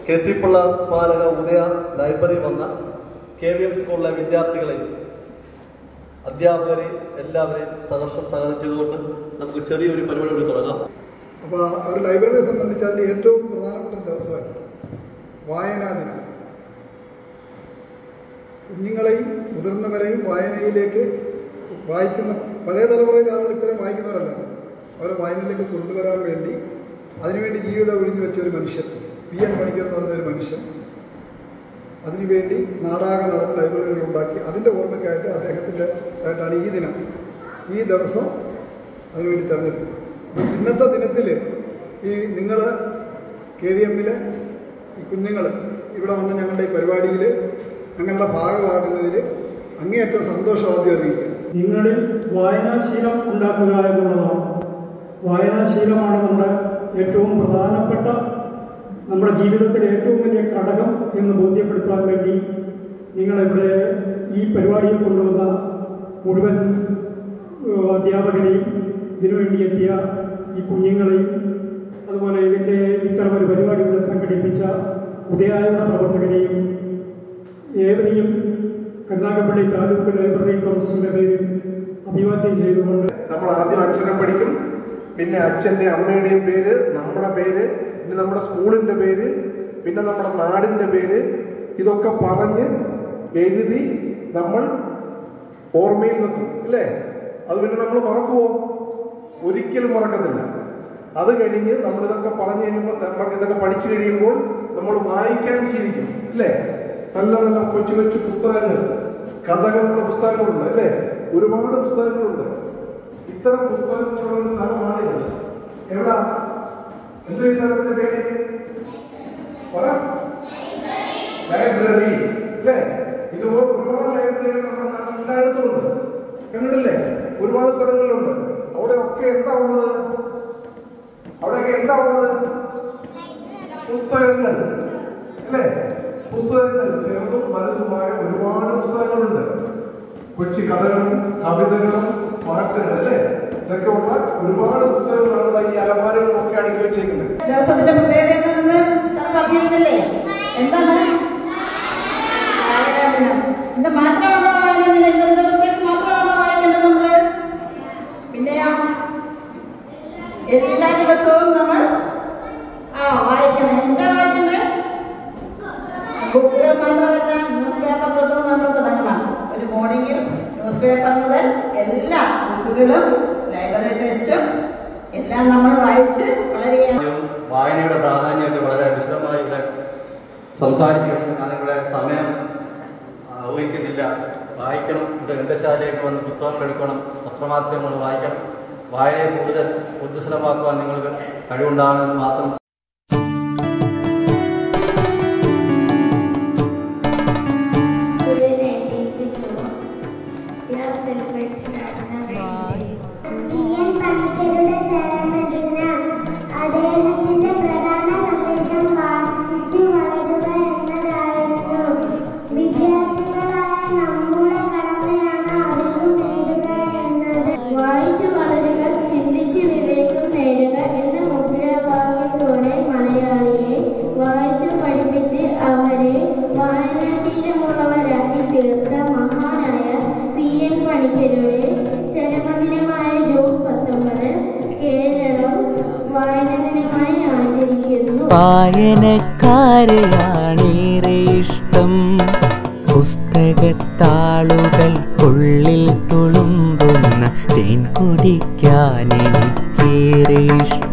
KC Pillai സ്മാരക ഉദയ library വന്ന KVM സ്കൂളിലെ വിദ്യാർത്ഥികളെയും അധ്യാപകരെയും എല്ലാവരെയും സഹർഷം സ്വാഗതം ചെയ്തുകൊണ്ട് നമുക്ക് ചെറിയൊരു പരിപാടി കൂടി തുടങ്ങാം. അപ്പോൾ ഒരു ലൈബ്രറിയെ സംബന്ധിച്ച് അതിൽ ഏറ്റവും പ്രധാനപ്പെട്ട ഒരു ദിവസമായി വായനാ ദിനം. കുഞ്ഞുങ്ങളെയും മുതിർന്നവരെയും വായനയിലേക്ക് വായിക്കുന്ന പഴയ തലമുറയിൽ ആളുകൾ ഇത്തരം വായിക്കുന്നവരല്ല, അവരെ വായനയിലേക്ക് കൊണ്ടുവരാൻ വേണ്ടി അതിനുവേണ്ടി ജീവിതം ഒഴിഞ്ഞു വെച്ച ഒരു മനുഷ്യൻ PN പണിക്കർ എന്ന് പറഞ്ഞൊരു മനുഷ്യൻ അതിനുവേണ്ടി നാടാകെ നടന്ന് ലൈബ്രറികൾ ഉണ്ടാക്കി അതിൻ്റെ ഓർമ്മയ്ക്കായിട്ട് അദ്ദേഹത്തിൻ്റെ ആയിട്ടാണ് ഈ ദിനം, ഈ ദിവസം അതിനുവേണ്ടി തിരഞ്ഞെടുത്തത്. അപ്പോൾ ഇന്നത്തെ ദിനത്തിൽ ഈ നിങ്ങൾ KVM-ലെ ഈ കുഞ്ഞുങ്ങൾ ഇവിടെ വന്ന് ഞങ്ങളുടെ ഈ പരിപാടിയിൽ ഞങ്ങളുടെ ഭാഗമാകുന്നതിൽ അങ്ങേയറ്റം സന്തോഷം ആദ്യം അറിയിക്കുക. നിങ്ങളിൽ വായനാശീലം ഉണ്ടാക്കുക എന്നുള്ളതാണ്. വായനാശീലമാണ് നമ്മുടെ ഏറ്റവും പ്രധാനപ്പെട്ട, നമ്മുടെ ജീവിതത്തിലെ ഏറ്റവും വലിയ ഘടകം എന്ന് ബോധ്യപ്പെടുത്താൻ വേണ്ടി നിങ്ങളിവിടെ ഈ പരിപാടിയിൽ കൊണ്ടുവന്ന മുഴുവൻ അധ്യാപകരെയും ഇതിനുവേണ്ടി എത്തിയ ഈ കുഞ്ഞുങ്ങളെയും അതുപോലെ ഇതിൻ്റെ ഇത്തരമൊരു പരിപാടി ഇവിടെ സംഘടിപ്പിച്ച ഉദയായുടെ പ്രവർത്തകരെയും ഏവരെയും കരുനാഗപ്പള്ളി താലൂക്ക് ലൈബ്രറി കൗൺസിലിൻ്റെ പേരിൽ അഭിവാദ്യം ചെയ്തുകൊണ്ട് നമ്മൾ ആദ്യം അക്ഷരം പഠിക്കും, പിന്നെ അച്ഛൻ്റെ അമ്മയുടെയും പേര്, നമ്മുടെ പേര്, പിന്നെ നമ്മുടെ സ്കൂളിൻ്റെ പേര്, പിന്നെ നമ്മുടെ നാടിൻ്റെ പേര്, ഇതൊക്കെ പറഞ്ഞ് എഴുതി നമ്മൾ ഓർമ്മയിൽ വെക്കും അല്ലേ? അത് പിന്നെ നമ്മൾ മറക്കുമോ? ഒരിക്കലും മറക്കത്തില്ല. അത് കഴിഞ്ഞ് നമ്മളിതൊക്കെ പറഞ്ഞു കഴിയുമ്പോൾ, നമ്മൾ ഇതൊക്കെ പഠിച്ചു കഴിയുമ്പോൾ നമ്മൾ വായിക്കാൻ ശീലിക്കും അല്ലേ? നല്ല നല്ല കൊച്ചു കൊച്ചു പുസ്തകങ്ങൾ, കഥകളുള്ള പുസ്തകങ്ങളുണ്ട് അല്ലേ? ഒരുപാട് പുസ്തകങ്ങളുണ്ട്. ഇത്തരം പുസ്തകങ്ങളുള്ള സ്ഥലമാണ് ഇത്. എവിടാ? എന്തോ ഈ സ്ഥലത്തിന്റെ പേര് ലൈബ്രറി അല്ലേ? ഇതുപോലെ ഒരുപാട് ലൈബ്രറികൾ നമ്മുടെ നാട്ടിൽ എല്ലായിടത്തുമുണ്ട്, കണ്ടിട്ടില്ലേ? ഒരുപാട് സ്ഥലങ്ങളിലുണ്ട്. അവിടെയൊക്കെ എന്താ ഉള്ളത്? അവിടെയൊക്കെ എന്താ ഉള്ളത്? പുസ്തകങ്ങൾ അല്ലേ? പുസ്തകങ്ങൾ, ചെറുതും വലുതുമായ ഒരുപാട് പുസ്തകങ്ങളുണ്ട്. കൊച്ചു കഥകളും കവിതകളും പാട്ടുകൾ അല്ലേ? ഇതൊക്കെ ഉള്ള ഒരുപാട് പുസ്തകങ്ങളാണ് ഈ അലമാരകളിലൊക്കെ അടുക്കി വെച്ചേക്കുന്നത്. ദിവസത്തിന്റെ പ്രത്യേകത പറഞ്ഞിരുന്നില്ലേ? എന്താണ് വായനാ ദിനം? ഇത് മാത്രമാണോ വായനാ ദിനം? ഇന്നത്തെ ദിവസത്തേക്ക് മാത്രമാണോ വായിക്കേണ്ടത് നമ്മള്? പിന്നെയോ എല്ലാ ദിവസവും നമ്മൾ വായിക്കണം. എന്താ വായിക്കണ്ടേ? ബുക്കുകൾ മാത്രമല്ല, ന്യൂസ് പേപ്പർ തൊട്ട് നമ്മൾ തുടങ്ങണം. ഒരു മോർണിംഗിൽ ന്യൂസ് പേപ്പർ മുതൽ എല്ലാ ബുക്കുകളും ലൈബ്രറി ടെസ്റ്റും എല്ലാം നമ്മൾ വായിച്ച് വളരെ വായനയുടെ പ്രാധാന്യമൊക്കെ വളരെ വിശദമായി ഇവിടെ സംസാരിച്ചു കഴിഞ്ഞു. ഞാനിവിടെ സമയം ഊഹിക്കുന്നില്ല. വായിക്കണം, ഇവിടെ ഗ്രന്ഥശാലയിലേക്ക് വന്ന് പുസ്തകങ്ങൾ എടുക്കണം, പത്രമാധ്യമങ്ങൾ വായിക്കണം. വായനയെ കൂടുതൽ ഊർജ്ജസ്വലമാക്കുവാൻ നിങ്ങൾക്ക് കഴിവുണ്ടാകണമെന്ന് മാത്രം. വായനക്കാരെയാണേറെ ഇഷ്ടം, പുസ്തകത്താളുകൾക്കുള്ളിൽ തുളുമ്പുന്ന തേൻ കുടിക്കാൻ എനിക്കേറെ ഇഷ്ടം.